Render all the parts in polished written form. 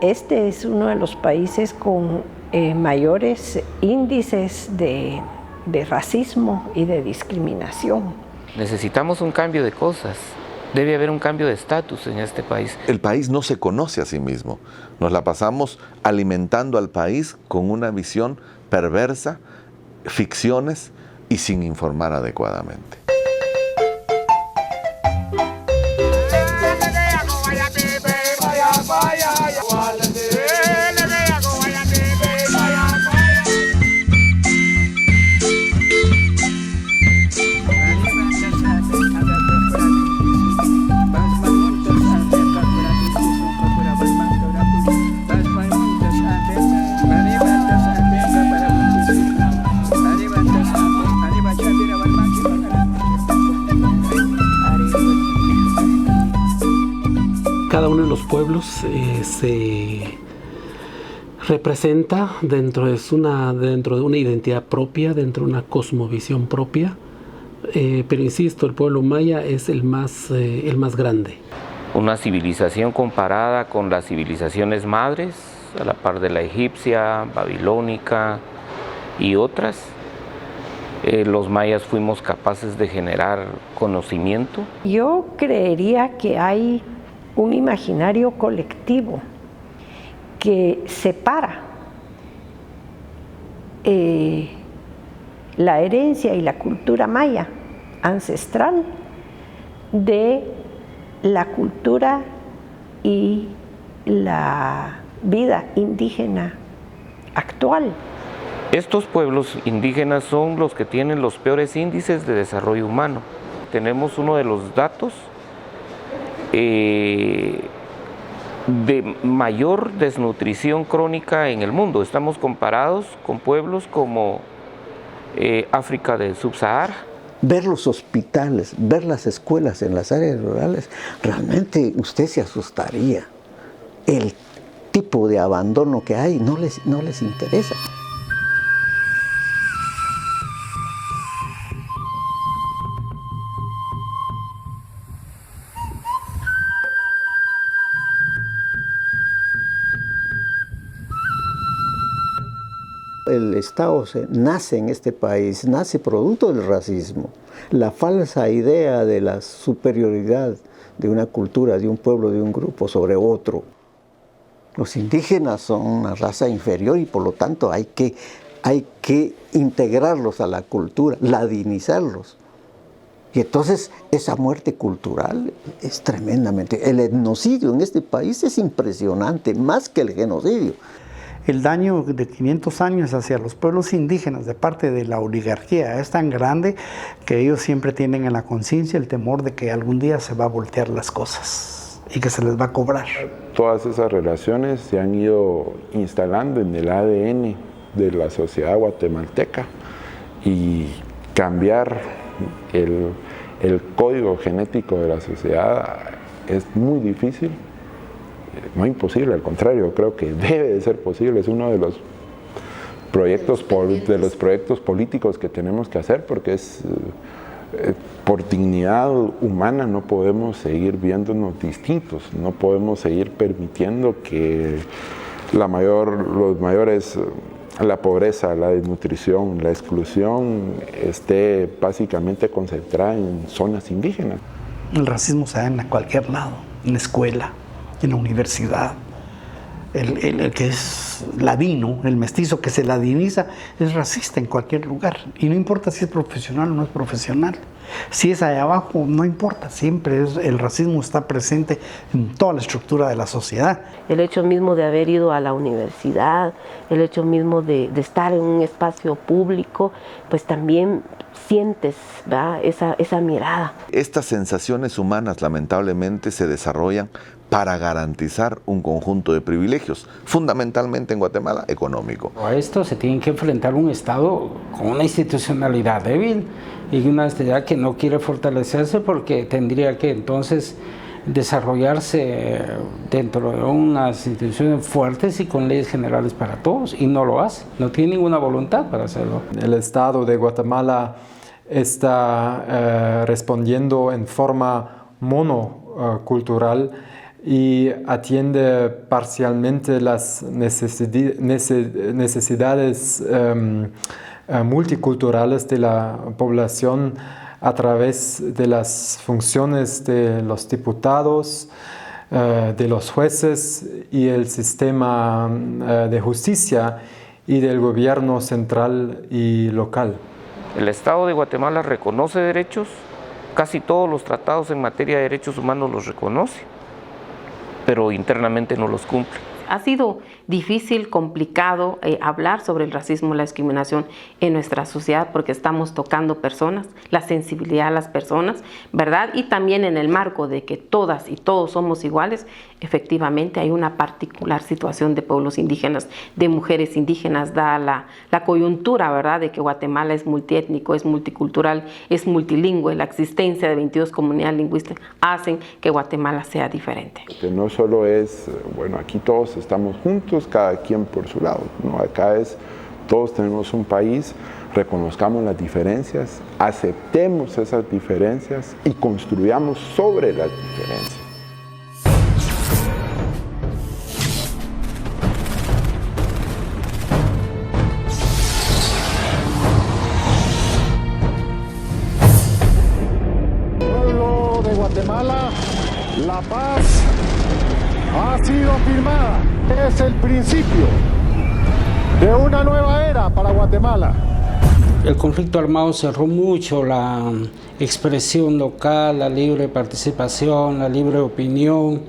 Este es uno de los países con mayores índices de racismo y de discriminación. Necesitamos un cambio de cosas. Debe haber un cambio de estatus en este país. El país no se conoce a sí mismo. Nos la pasamos alimentando al país con una visión perversa, ficciones y sin informar adecuadamente. Cada uno de los pueblos se representa dentro de una identidad propia, dentro de una cosmovisión propia, pero insisto, el pueblo maya es el más grande. Una civilización comparada con las civilizaciones madres, a la par de la egipcia, babilónica y otras. Los mayas fuimos capaces de generar conocimiento. Yo creería que hay un imaginario colectivo que separa la herencia y la cultura maya ancestral de la cultura y la vida indígena actual. Estos pueblos indígenas son los que tienen los peores índices de desarrollo humano. Tenemos uno de los datos de mayor desnutrición crónica en el mundo. Estamos comparados con pueblos como África del Subsahara. Ver los hospitales, ver las escuelas en las áreas rurales, realmente usted se asustaría. El tipo de abandono que hay no les interesa. El Estado nace en este país, nace producto del racismo. La falsa idea de la superioridad de una cultura, de un pueblo, de un grupo sobre otro. Los indígenas son una raza inferior y por lo tanto hay que integrarlos a la cultura, ladinizarlos. Y entonces esa muerte cultural es tremendamente... El etnocidio en este país es impresionante, más que el genocidio. El daño de 500 años hacia los pueblos indígenas de parte de la oligarquía es tan grande que ellos siempre tienen en la conciencia el temor de que algún día se va a voltear las cosas y que se les va a cobrar. Todas esas relaciones se han ido instalando en el ADN de la sociedad guatemalteca y cambiar el código genético de la sociedad es muy difícil. No imposible, al contrario, creo que debe de ser posible. Es uno de los proyectos políticos que tenemos que hacer, porque es por dignidad humana no podemos seguir viéndonos distintos, no podemos seguir permitiendo que la pobreza, la desnutrición, la exclusión esté básicamente concentrada en zonas indígenas. El racismo se da en cualquier lado, en la escuela, en la universidad. El que es ladino, el mestizo que se ladiniza, es racista en cualquier lugar. Y no importa si es profesional o no es profesional. Si es allá abajo, no importa. Siempre el racismo está presente en toda la estructura de la sociedad. El hecho mismo de haber ido a la universidad, el hecho mismo de estar en un espacio público, pues también sientes, ¿verdad?, esa mirada. Estas sensaciones humanas lamentablemente se desarrollan para garantizar un conjunto de privilegios, fundamentalmente en Guatemala, económico. A esto se tiene que enfrentar un Estado con una institucionalidad débil y una sociedad que no quiere fortalecerse porque tendría que entonces desarrollarse dentro de unas instituciones fuertes y con leyes generales para todos, y no lo hace, no tiene ninguna voluntad para hacerlo. El Estado de Guatemala está respondiendo en forma monocultural y atiende parcialmente las necesidades multiculturales de la población a través de las funciones de los diputados, de los jueces y el sistema de justicia y del gobierno central y local. El Estado de Guatemala reconoce derechos, casi todos los tratados en materia de derechos humanos los reconoce, pero internamente no los cumple. Ha sido difícil, complicado hablar sobre el racismo y la discriminación en nuestra sociedad porque estamos tocando personas, la sensibilidad de las personas, ¿verdad? Y también en el marco de que todas y todos somos iguales, efectivamente hay una particular situación de pueblos indígenas, de mujeres indígenas, da la coyuntura, ¿verdad?, de que Guatemala es multiétnico, es multicultural, es multilingüe, la existencia de 22 comunidades lingüísticas hacen que Guatemala sea diferente. Que no solo es, bueno, aquí todos estamos juntos, cada quien por su lado, ¿no? Acá es, todos tenemos un país, reconozcamos las diferencias, aceptemos esas diferencias y construyamos sobre las diferencias. Pueblo de Guatemala, la paz ha sido firmada. Es el principio de una nueva era para Guatemala. El conflicto armado cerró mucho la expresión local, la libre participación, la libre opinión,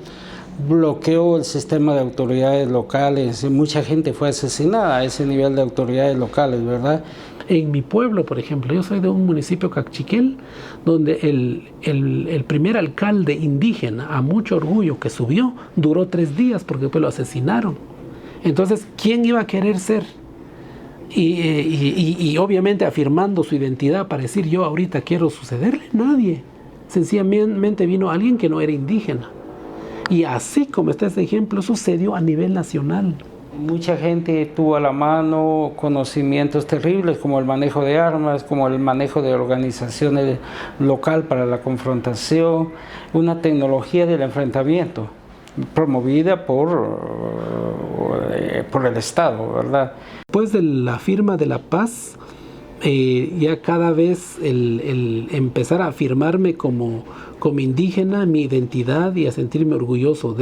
bloqueó el sistema de autoridades locales y mucha gente fue asesinada a ese nivel de autoridades locales, ¿verdad? En mi pueblo, por ejemplo, yo soy de un municipio, Cachiquel, donde el primer alcalde indígena, a mucho orgullo, que subió, duró 3 días porque después lo asesinaron. Entonces, ¿quién iba a querer ser? Y obviamente afirmando su identidad para decir yo ahorita quiero sucederle, nadie. Sencillamente vino alguien que no era indígena. Y así como está ese ejemplo, sucedió a nivel nacional. Mucha gente tuvo a la mano conocimientos terribles como el manejo de armas, como el manejo de organizaciones local para la confrontación, una tecnología del enfrentamiento promovida por el Estado, ¿verdad? Después de la firma de la paz, ya cada vez el empezar a afirmarme como indígena, mi identidad y a sentirme orgulloso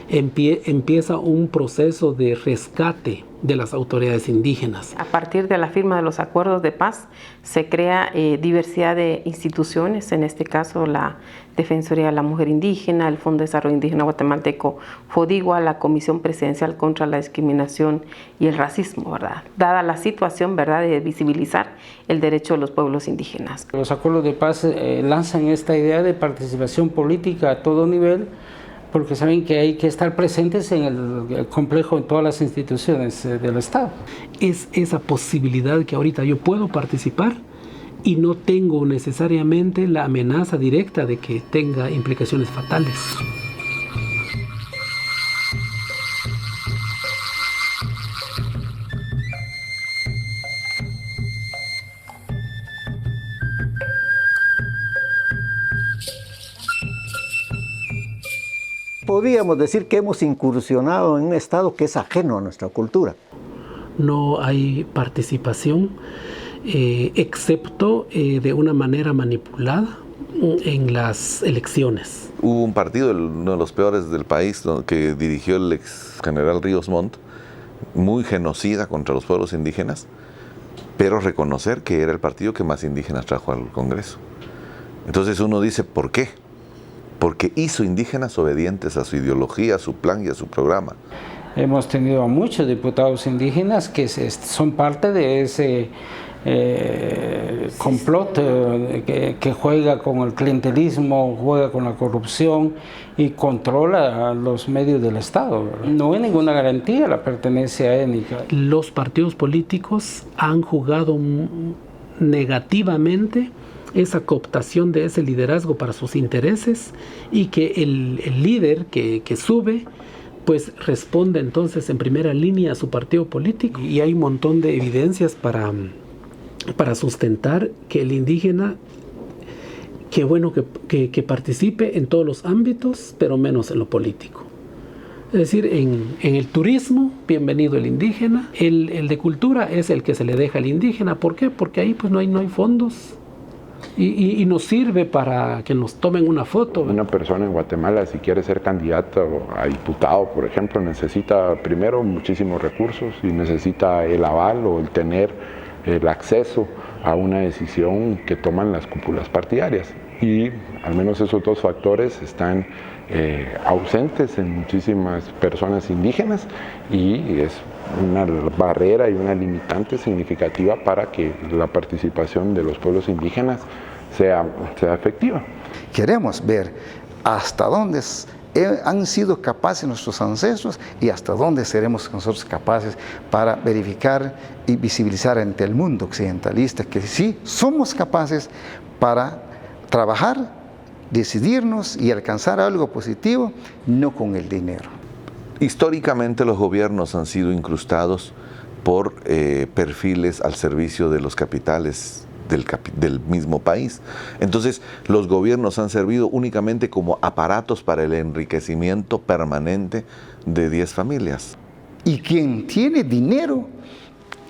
empieza un proceso de rescate de las autoridades indígenas. A partir de la firma de los acuerdos de paz se crea diversidad de instituciones, en este caso la Defensoría de la Mujer Indígena, el Fondo de Desarrollo Indígena Guatemalteco, FODIGUA, la Comisión Presidencial contra la Discriminación y el Racismo, ¿verdad? Dada la situación, ¿verdad?, de visibilizar el derecho de los pueblos indígenas. Los acuerdos de paz lanzan esta idea de participación política a todo nivel, porque saben que hay que estar presentes en el complejo, en todas las instituciones del Estado. Es esa posibilidad que ahorita yo puedo participar y no tengo necesariamente la amenaza directa de que tenga implicaciones fatales. Podríamos decir que hemos incursionado en un estado que es ajeno a nuestra cultura. No hay participación, excepto de una manera manipulada en las elecciones. Hubo un partido, uno de los peores del país, que dirigió el ex general Ríos Montt, muy genocida contra los pueblos indígenas, pero reconocer que era el partido que más indígenas trajo al Congreso. Entonces uno dice, ¿por qué? Porque hizo indígenas obedientes a su ideología, a su plan y a su programa. Hemos tenido a muchos diputados indígenas que son parte de ese complot que juega con el clientelismo, juega con la corrupción y controla los medios del Estado. No hay ninguna garantía la pertenencia étnica. Los partidos políticos han jugado negativamente esa cooptación de ese liderazgo para sus intereses y que el líder que sube pues responde entonces en primera línea a su partido político. Y hay un montón de evidencias para sustentar que el indígena qué bueno que participe en todos los ámbitos, pero menos en lo político. Es decir, en el turismo, bienvenido el indígena. El de cultura es el que se le deja al indígena. ¿Por qué? Porque ahí pues no hay fondos. Y nos sirve para que nos tomen una foto. Una persona en Guatemala, si quiere ser candidato a diputado, por ejemplo, necesita primero muchísimos recursos y necesita el aval o el tener el acceso a una decisión que toman las cúpulas partidarias. Y al menos esos dos factores están ausentes en muchísimas personas indígenas y es una barrera y una limitante significativa para que la participación de los pueblos indígenas sea efectiva. Queremos ver hasta dónde han sido capaces nuestros ancestros y hasta dónde seremos nosotros capaces para verificar y visibilizar ante el mundo occidentalista que sí somos capaces para trabajar, decidirnos y alcanzar algo positivo, no con el dinero. Históricamente los gobiernos han sido incrustados por perfiles al servicio de los capitales del mismo país. Entonces, los gobiernos han servido únicamente como aparatos para el enriquecimiento permanente de 10 familias. Y quien tiene dinero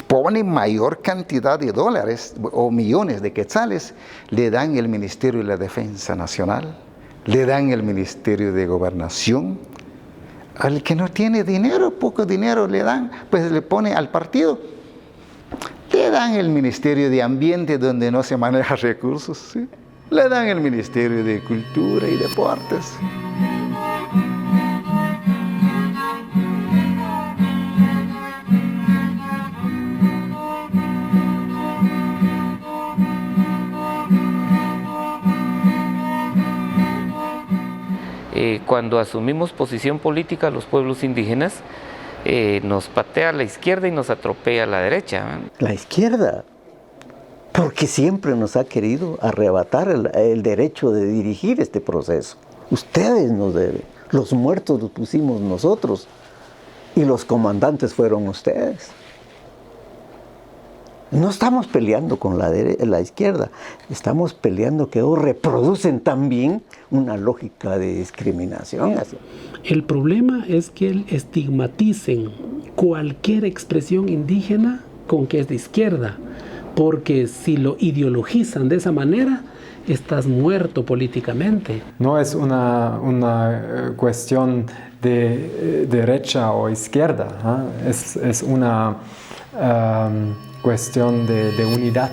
pone mayor cantidad de dólares o millones de quetzales, le dan el Ministerio de la Defensa Nacional, le dan el Ministerio de Gobernación. Al que no tiene dinero, poco dinero le dan, pues le pone al partido. Le dan el Ministerio de Ambiente donde no se manejan recursos, ¿sí? Le dan el Ministerio de Cultura y Deportes. Cuando asumimos posición política los pueblos indígenas, nos patea a la izquierda y nos atropella a la derecha. La izquierda, porque siempre nos ha querido arrebatar el derecho de dirigir este proceso. Ustedes nos deben, los muertos los pusimos nosotros y los comandantes fueron ustedes. No estamos peleando con la izquierda, estamos peleando que ellos reproducen también una lógica de discriminación. El problema es que estigmaticen cualquier expresión indígena con que es de izquierda, porque si lo ideologizan de esa manera, estás muerto políticamente. No es una cuestión de derecha o izquierda, ¿eh? Es una cuestión de unidad.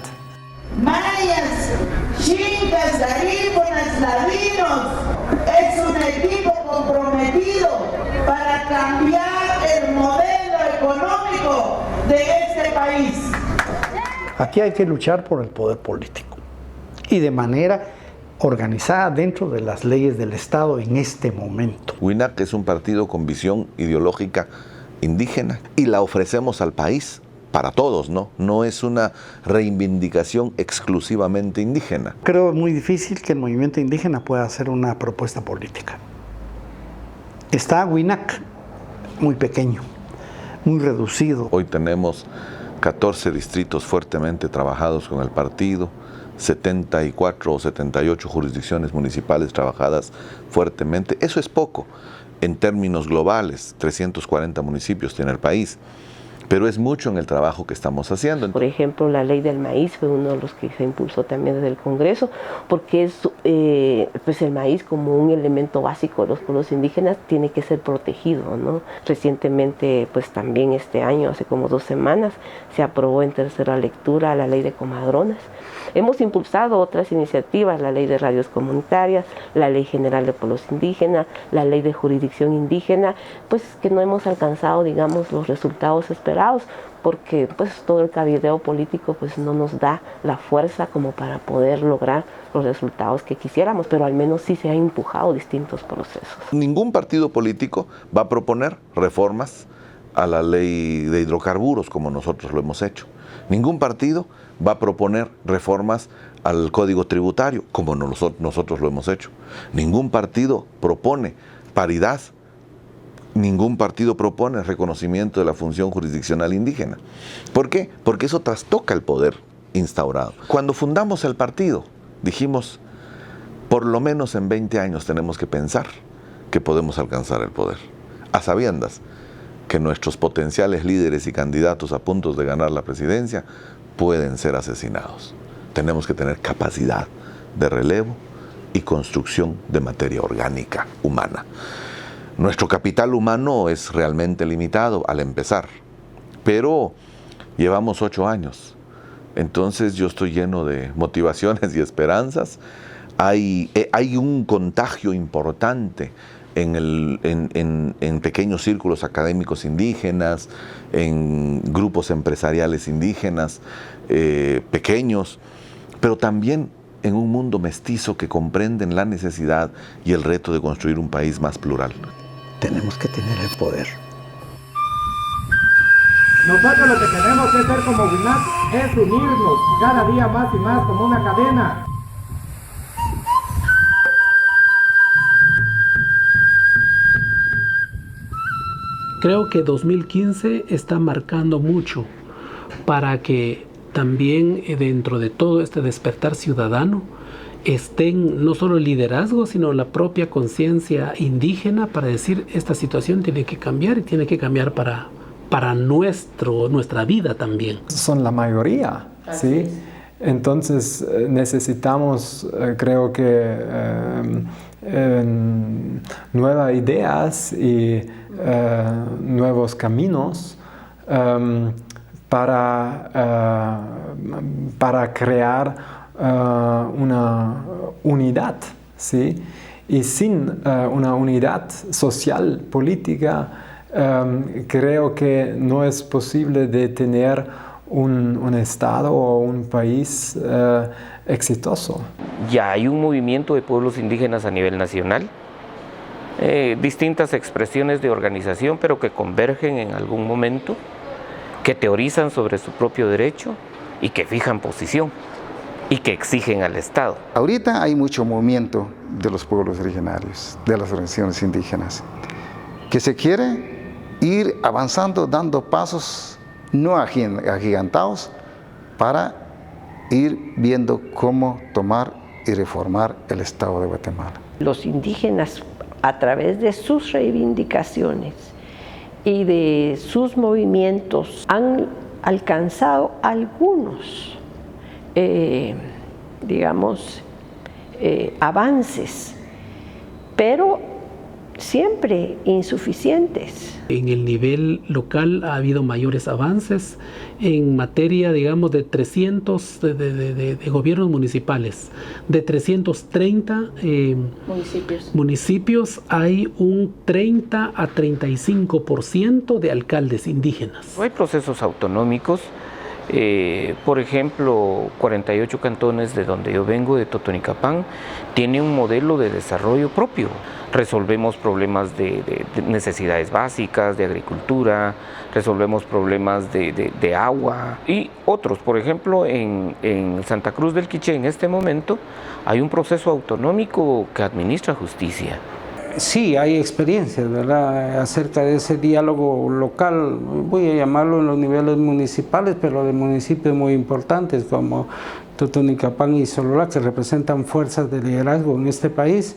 Mayas, chincas, garífunas, ladinos, es un equipo comprometido para cambiar el modelo económico de este país. Aquí hay que luchar por el poder político y de manera organizada dentro de las leyes del Estado en este momento. WINAC es un partido con visión ideológica indígena y la ofrecemos al país para todos, ¿no? No es una reivindicación exclusivamente indígena. Creo muy difícil que el movimiento indígena pueda hacer una propuesta política. Está WINAC muy pequeño, muy reducido. Hoy tenemos 14 distritos fuertemente trabajados con el partido, 74 o 78 jurisdicciones municipales trabajadas fuertemente. Eso es poco en términos globales, 340 municipios tiene el país. Pero es mucho en el trabajo que estamos haciendo. Por ejemplo, la ley del maíz fue uno de los que se impulsó también desde el Congreso, porque es, pues el maíz como un elemento básico de los pueblos indígenas tiene que ser protegido, ¿no? Recientemente, pues también este año, hace como 2 semanas, se aprobó en tercera lectura la ley de comadronas. Hemos impulsado otras iniciativas, la ley de radios comunitarias, la ley general de pueblos indígenas, la ley de jurisdicción indígena, pues que no hemos alcanzado, digamos, los resultados esperados, porque pues todo el cabildeo político pues no nos da la fuerza como para poder lograr los resultados que quisiéramos, pero al menos sí se han empujado distintos procesos. Ningún partido político va a proponer reformas a la ley de hidrocarburos como nosotros lo hemos hecho. Ningún partido va a proponer reformas al Código Tributario como nosotros lo hemos hecho. Ningún partido propone paridad. Ningún partido propone reconocimiento de la función jurisdiccional indígena. ¿Por qué? Porque eso trastoca el poder instaurado. Cuando fundamos el partido, dijimos, por lo menos en 20 años tenemos que pensar que podemos alcanzar el poder, a sabiendas que nuestros potenciales líderes y candidatos a punto de ganar la presidencia pueden ser asesinados. Tenemos que tener capacidad de relevo y construcción de materia orgánica humana. Nuestro capital humano es realmente limitado al empezar, pero llevamos 8 años. Entonces yo estoy lleno de motivaciones y esperanzas. Hay un contagio importante en pequeños círculos académicos indígenas, en grupos empresariales indígenas, pequeños, pero también en un mundo mestizo que comprenden la necesidad y el reto de construir un país más plural. Tenemos que tener el poder. Nosotros lo que tenemos que hacer como WINAP es unirnos cada día más y más como una cadena. Creo que 2015 está marcando mucho para que también dentro de todo este despertar ciudadano estén no solo el liderazgo, sino la propia conciencia indígena para decir esta situación tiene que cambiar y tiene que cambiar para nuestra vida también. Son la mayoría, ¿sí? Entonces necesitamos, creo que, nuevas ideas y nuevos caminos para crear una unidad, ¿sí? Y sin una unidad social, política, creo que no es posible de tener un Estado o un país exitoso. Ya hay un movimiento de pueblos indígenas a nivel nacional, distintas expresiones de organización, pero que convergen en algún momento, que teorizan sobre su propio derecho y que fijan posición y que exigen al Estado. Ahorita hay mucho movimiento de los pueblos originarios, de las organizaciones indígenas, que se quiere ir avanzando, dando pasos no agigantados para ir viendo cómo tomar y reformar el Estado de Guatemala. Los indígenas, a través de sus reivindicaciones y de sus movimientos, han alcanzado algunos, avances, pero siempre insuficientes. En el nivel local ha habido mayores avances en materia, digamos, de 300 de gobiernos municipales. De 330 municipios hay un 30 a 35% de alcaldes indígenas. Hay procesos autonómicos, por ejemplo, 48 cantones de donde yo vengo, de Totonicapán, tiene un modelo de desarrollo propio. Resolvemos problemas de necesidades básicas, de agricultura, resolvemos problemas de agua y otros. Por ejemplo, en Santa Cruz del Quiché en este momento hay un proceso autonómico que administra justicia. Sí, hay experiencias, ¿verdad?, acerca de ese diálogo local, voy a llamarlo en los niveles municipales, pero de municipios muy importantes como Totonicapán y Sololá, que representan fuerzas de liderazgo en este país,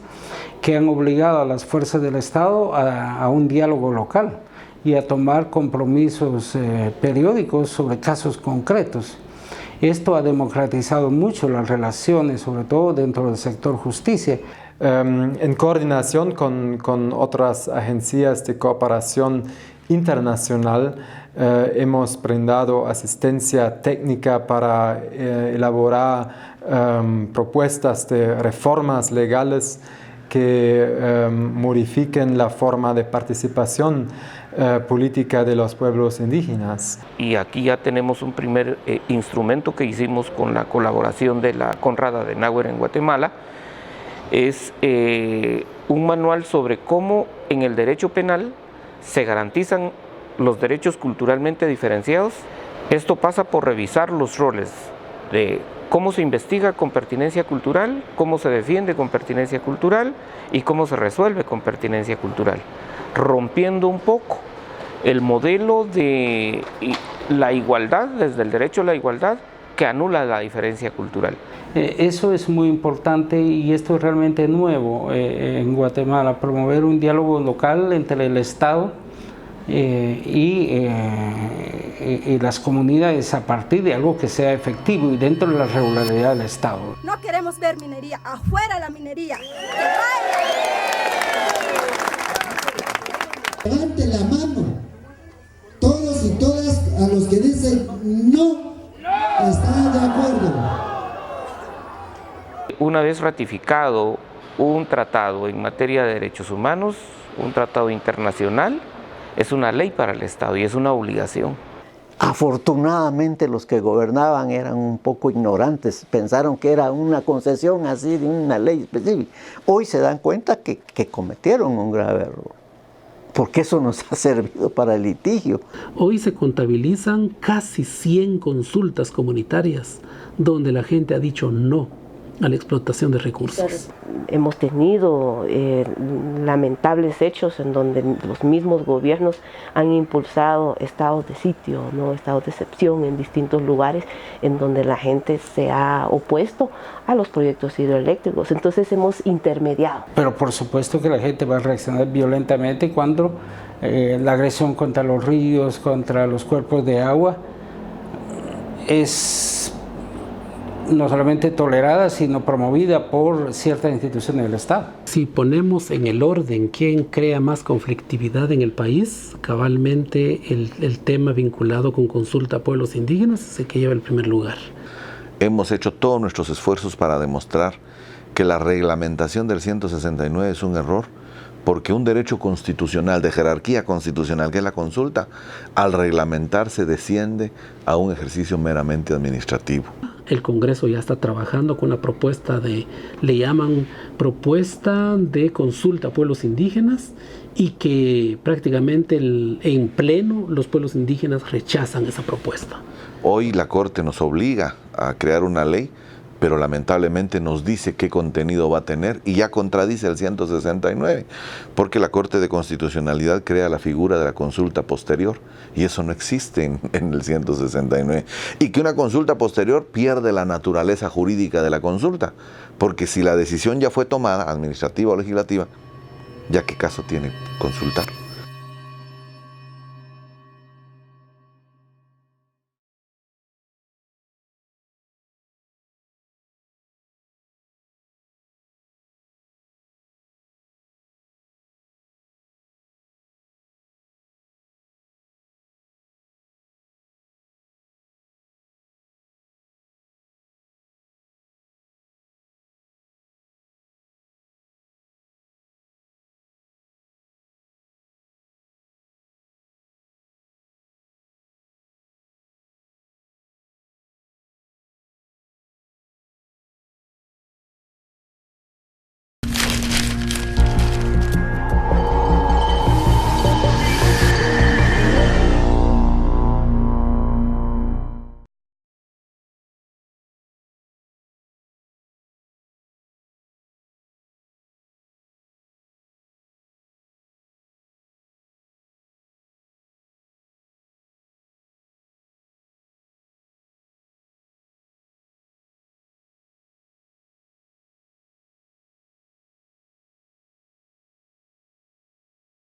que han obligado a las fuerzas del Estado a un diálogo local y a tomar compromisos periódicos sobre casos concretos. Esto ha democratizado mucho las relaciones, sobre todo dentro del sector justicia. En coordinación con otras agencias de cooperación internacional, hemos brindado asistencia técnica para elaborar propuestas de reformas legales que modifiquen la forma de participación política de los pueblos indígenas. Y aquí ya tenemos un primer instrumento que hicimos con la colaboración de la Conrada de Nahua en Guatemala. Es un manual sobre cómo en el derecho penal se garantizan los derechos culturalmente diferenciados. Esto pasa por revisar los roles de cómo se investiga con pertinencia cultural, cómo se defiende con pertinencia cultural y cómo se resuelve con pertinencia cultural, rompiendo un poco el modelo de la igualdad, desde el derecho a la igualdad, que anula la diferencia cultural. Eso es muy importante y esto es realmente nuevo en Guatemala, promover un diálogo local entre el Estado y las comunidades a partir de algo que sea efectivo y dentro de la regularidad del Estado. No queremos ver minería, afuera la minería. Levante la mano todos y todas a los que dicen no están de acuerdo. Una vez ratificado un tratado en materia de derechos humanos, un tratado internacional, es una ley para el Estado y es una obligación. Afortunadamente los que gobernaban eran un poco ignorantes, pensaron que era una concesión así de una ley específica. Hoy se dan cuenta que cometieron un grave error, porque eso nos ha servido para el litigio. Hoy se contabilizan casi 100 consultas comunitarias donde la gente ha dicho no a la explotación de recursos. Hemos tenido lamentables hechos en donde los mismos gobiernos han impulsado estados de sitio, ¿no? Estados de excepción en distintos lugares en donde la gente se ha opuesto a los proyectos hidroeléctricos. Entonces hemos intermediado. Pero por supuesto que la gente va a reaccionar violentamente cuando la agresión contra los ríos, contra los cuerpos de agua es no solamente tolerada, sino promovida por ciertas instituciones del Estado. Si ponemos en el orden quién crea más conflictividad en el país, cabalmente el tema vinculado con consulta a pueblos indígenas es el que lleva el primer lugar. Hemos hecho todos nuestros esfuerzos para demostrar que la reglamentación del 169 es un error, porque un derecho constitucional, de jerarquía constitucional, que es la consulta, al reglamentarse desciende a un ejercicio meramente administrativo. El Congreso ya está trabajando con una propuesta le llaman propuesta de consulta a pueblos indígenas, y que prácticamente en pleno los pueblos indígenas rechazan esa propuesta. Hoy la Corte nos obliga a crear una ley, pero lamentablemente nos dice qué contenido va a tener y ya contradice el 169, porque la Corte de Constitucionalidad crea la figura de la consulta posterior y eso no existe en el 169. Y que una consulta posterior pierde la naturaleza jurídica de la consulta, porque si la decisión ya fue tomada, administrativa o legislativa, ¿ya qué caso tiene consultar?